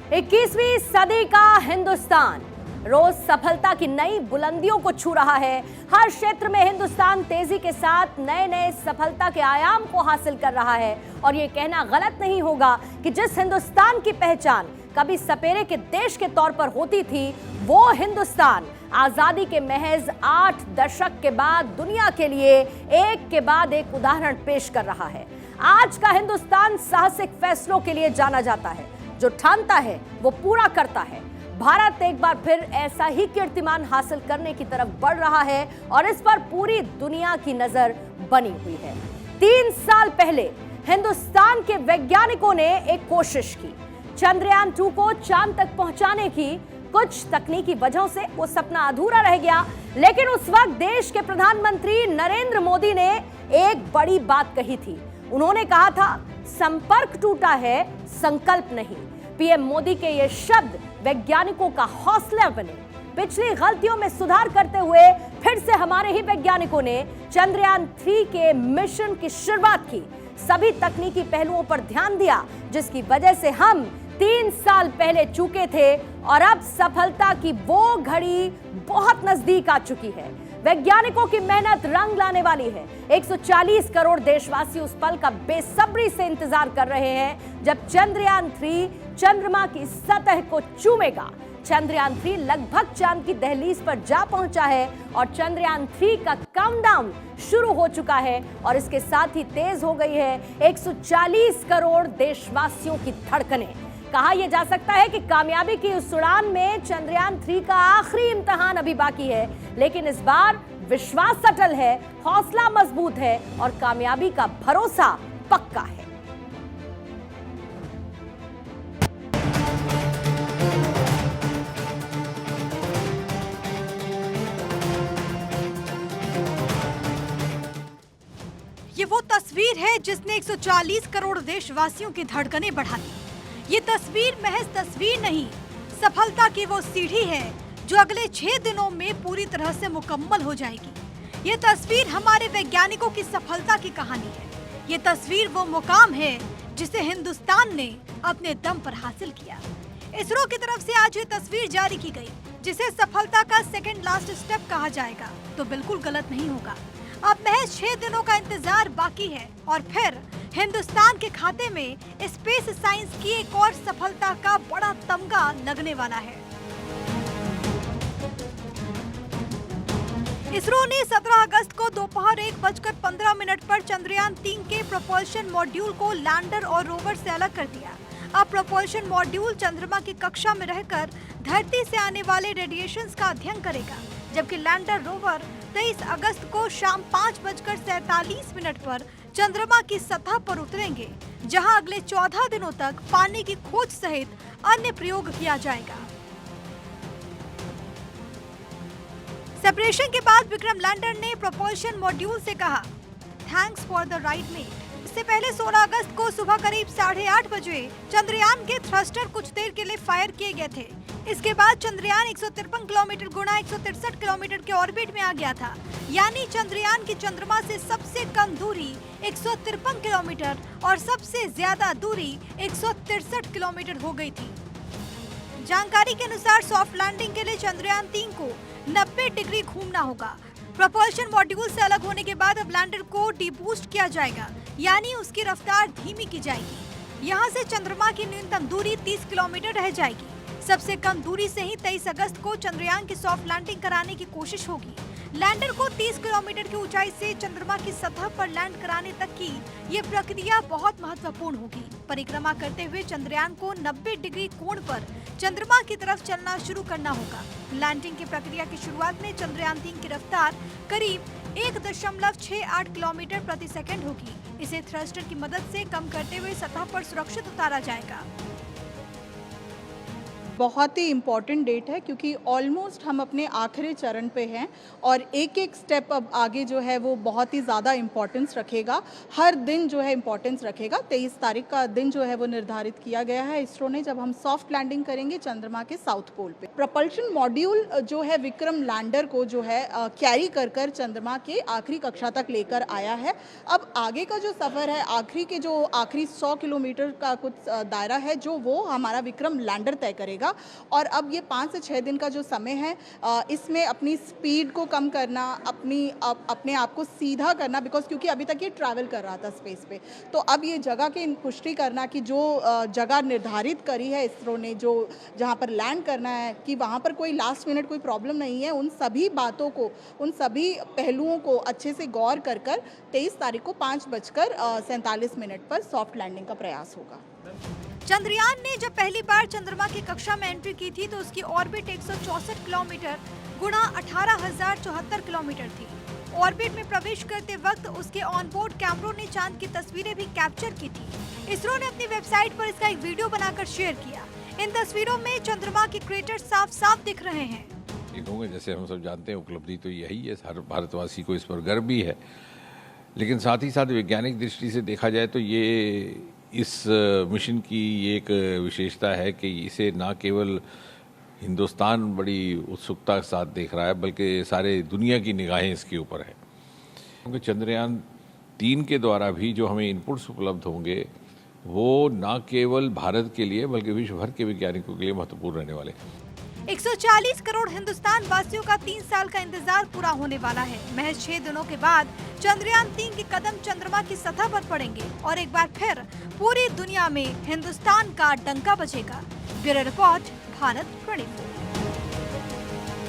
21वीं सदी का हिंदुस्तान रोज सफलता की नई बुलंदियों को छू रहा है। हर क्षेत्र में हिंदुस्तान तेजी के साथ नए नए सफलता के आयाम को हासिल कर रहा है और ये कहना गलत नहीं होगा कि जिस हिंदुस्तान की पहचान कभी सपेरे के देश के तौर पर होती थी, वो हिंदुस्तान आजादी के महज 8 दशक के बाद दुनिया के लिए एक के बाद एक उदाहरण पेश कर रहा है। आज का हिंदुस्तान साहसिक फैसलों के लिए जाना जाता है। जो ठानता है वो पूरा करता है। भारत एक बार फिर ऐसा ही कीर्तिमान हासिल करने की तरफ बढ़ रहा है और इस पर पूरी दुनिया की नजर बनी हुई है। 3 साल पहले हिंदुस्तान के वैज्ञानिकों ने एक कोशिश की, चंद्रयान 2 को चांद तक पहुंचाने की। कुछ तकनीकी वजहों से वो सपना अधूरा रह गया, लेकिन उस वक्त देश के प्रधानमंत्री नरेंद्र मोदी ने एक बड़ी बात कही थी। उन्होंने कहा था, संपर्क टूटा है, संकल्प नहीं। पीएम मोदी के ये शब्द वैज्ञानिकों का हौसला बने। पिछली गलतियों में सुधार करते हुए फिर से हमारे ही वैज्ञानिकों ने चंद्रयान 3 के मिशन की शुरुआत की। सभी तकनीकी पहलुओं पर ध्यान दिया, जिसकी वजह से हम 3 साल पहले चूके थे और अब सफलता की वो घड़ी बहुत नजदीक आ चुकी है। वैज्ञानिकों की मेहनत रंग लाने वाली है। 140 करोड़ देशवासी उस पल का बेसब्री से इंतजार कर रहे हैं जब चंद्रयान 3 चंद्रमा की सतह को चूमेगा। चंद्रयान 3 लगभग चांद की दहलीज पर जा पहुंचा है और चंद्रयान 3 का काउंटडाउन शुरू हो चुका है और इसके साथ ही तेज हो गई है 140 करोड़ देशवासियों की धड़कनें। कहा यह जा सकता है कि कामयाबी की उस उड़ान में चंद्रयान 3 का आखिरी इम्तिहान अभी बाकी है, लेकिन इस बार विश्वास अटल है, हौसला मजबूत है और कामयाबी का भरोसा पक्का है। ये वो तस्वीर है जिसने 140 करोड़ देशवासियों की धड़कनें बढ़ा दी। ये तस्वीर महज तस्वीर नहीं, सफलता की वो सीढ़ी है जो अगले 6 दिनों में पूरी तरह से मुकम्मल हो जाएगी। ये तस्वीर हमारे वैज्ञानिकों की सफलता की कहानी है। ये तस्वीर वो मुकाम है जिसे हिंदुस्तान ने अपने दम पर हासिल किया। इसरो की तरफ से आज ये तस्वीर जारी की गई, जिसे सफलता का सेकंड लास्ट स्टेप कहा जाएगा तो बिल्कुल गलत नहीं होगा। अब महज 6 दिनों का इंतजार बाकी है और फिर हिंदुस्तान के खाते में स्पेस साइंस की एक और सफलता का बड़ा तमगा लगने वाला है। इसरो ने 17 अगस्त को दोपहर 1:15 पर चंद्रयान 3 के प्रोपल्शन मॉड्यूल को लैंडर और रोवर से अलग कर दिया। अब प्रोपल्शन मॉड्यूल चंद्रमा की कक्षा में रहकर धरती से आने वाले रेडिएशंस का अध्ययन करेगा, जबकि लैंडर रोवर 23 अगस्त को शाम 5:47 पर चंद्रमा की सतह पर उतरेंगे, जहां अगले 14 दिनों तक पानी की खोज सहित अन्य प्रयोग किया जाएगा। सेपरेशन के बाद विक्रम लैंडर ने प्रोपल्शन मॉड्यूल से कहा, thanks for the ride mate. इससे पहले 16 अगस्त को सुबह करीब 8:30 बजे चंद्रयान के थ्रस्टर कुछ देर के लिए फायर किए गए थे। इसके बाद चंद्रयान 153 किलोमीटर गुणा 163 किलोमीटर के ऑर्बिट में आ गया था, यानी चंद्रयान की चंद्रमा से सबसे कम दूरी 153 किलोमीटर और सबसे ज्यादा दूरी 163 किलोमीटर हो गई थी। जानकारी के अनुसार सॉफ्ट लैंडिंग के लिए चंद्रयान 3 को 90 डिग्री घूमना होगा। प्रोपल्शन मॉड्यूल से अलग होने के बाद अब लैंडर को डीबूस्ट किया जाएगा, यानी उसकी रफ्तार धीमी की जाएगी। यहाँ से चंद्रमा की न्यूनतम दूरी 30 किलोमीटर रह जाएगी। सबसे कम दूरी से ही 23 अगस्त को चंद्रयान की सॉफ्ट लैंडिंग कराने की कोशिश होगी। लैंडर को 30 किलोमीटर की ऊंचाई से चंद्रमा की सतह पर लैंड कराने तक की ये प्रक्रिया बहुत महत्वपूर्ण होगी। परिक्रमा करते हुए चंद्रयान को 90 डिग्री कोण पर चंद्रमा की तरफ चलना शुरू करना होगा। लैंडिंग की प्रक्रिया की शुरुआत में चंद्रयान 3 की रफ्तार करीब 1.68 किलोमीटर प्रति सेकंड होगी। इसे थ्रस्टर की मदद से कम करते हुए सतह पर सुरक्षित उतारा जाएगा। बहुत ही इम्पॉर्टेंट डेट है क्योंकि ऑलमोस्ट हम अपने आखिरी चरण पे हैं और एक एक स्टेप अब आगे जो है वो बहुत ही ज़्यादा इम्पोर्टेंस रखेगा। हर दिन जो है इम्पोर्टेंस रखेगा। 23 तारीख का दिन जो है वो निर्धारित किया गया है इसरो ने, जब हम सॉफ्ट लैंडिंग करेंगे चंद्रमा के साउथ पोल पे। प्रपल्शन मॉड्यूल जो है विक्रम लैंडर को जो है कैरी कर कर चंद्रमा के आखिरी कक्षा तक लेकर आया है। अब आगे का जो सफ़र है, आखिरी 100 किलोमीटर का कुछ दायरा है जो वो हमारा विक्रम लैंडर तय करेगा। और अब ये 5 से 6 दिन का जो समय है इसमें अपनी स्पीड को कम करना, अपने आप को सीधा करना, बिकॉज क्योंकि अभी तक ये ट्रैवल कर रहा था स्पेस पे, तो अब ये जगह की पुष्टि करना कि जो जगह निर्धारित करी है इसरो ने, जो जहाँ पर लैंड करना है, कि वहाँ पर कोई लास्ट मिनट कोई प्रॉब्लम नहीं है। उन सभी बातों को, उन सभी पहलुओं को अच्छे से गौर कर 23 तारीख को 5:47 पर सॉफ्ट लैंडिंग का प्रयास होगा। चंद्रयान ने जब पहली बार चंद्रमा की कक्षा में एंट्री की थी तो उसकी ऑर्बिट 164 किलोमीटर गुणा 18,074 किलोमीटर थी। ऑर्बिट में प्रवेश करते वक्त उसके ऑनबोर्ड कैमरों ने चांद की तस्वीरें भी कैप्चर की थी। इसरो ने अपनी वेबसाइट पर इसका एक वीडियो बनाकर शेयर किया। इन तस्वीरों में चंद्रमा के क्रेटर साफ साफ दिख रहे हैं। जैसे हम सब जानते हैं, उपलब्धि तो यही है, हर भारतवासी को इस पर गर्व भी है, लेकिन साथ ही साथ वैज्ञानिक दृष्टि से देखा जाए तो ये इस मिशन की ये एक विशेषता है कि इसे ना केवल हिंदुस्तान बड़ी उत्सुकता के साथ देख रहा है, बल्कि सारे दुनिया की निगाहें इसके ऊपर है। क्योंकि चंद्रयान 3 के द्वारा भी जो हमें इनपुट्स उपलब्ध होंगे वो ना केवल भारत के लिए बल्कि विश्व भर के वैज्ञानिकों के लिए महत्वपूर्ण रहने वाले हैं। 140 करोड़ हिंदुस्तान वासियों का 3 साल का इंतजार पूरा होने वाला है। महज 6 दिनों के बाद चंद्रयान 3 के कदम चंद्रमा की सतह पर पड़ेंगे और एक बार फिर पूरी दुनिया में हिंदुस्तान का डंका बजेगा। Bureau report, Bharat 24।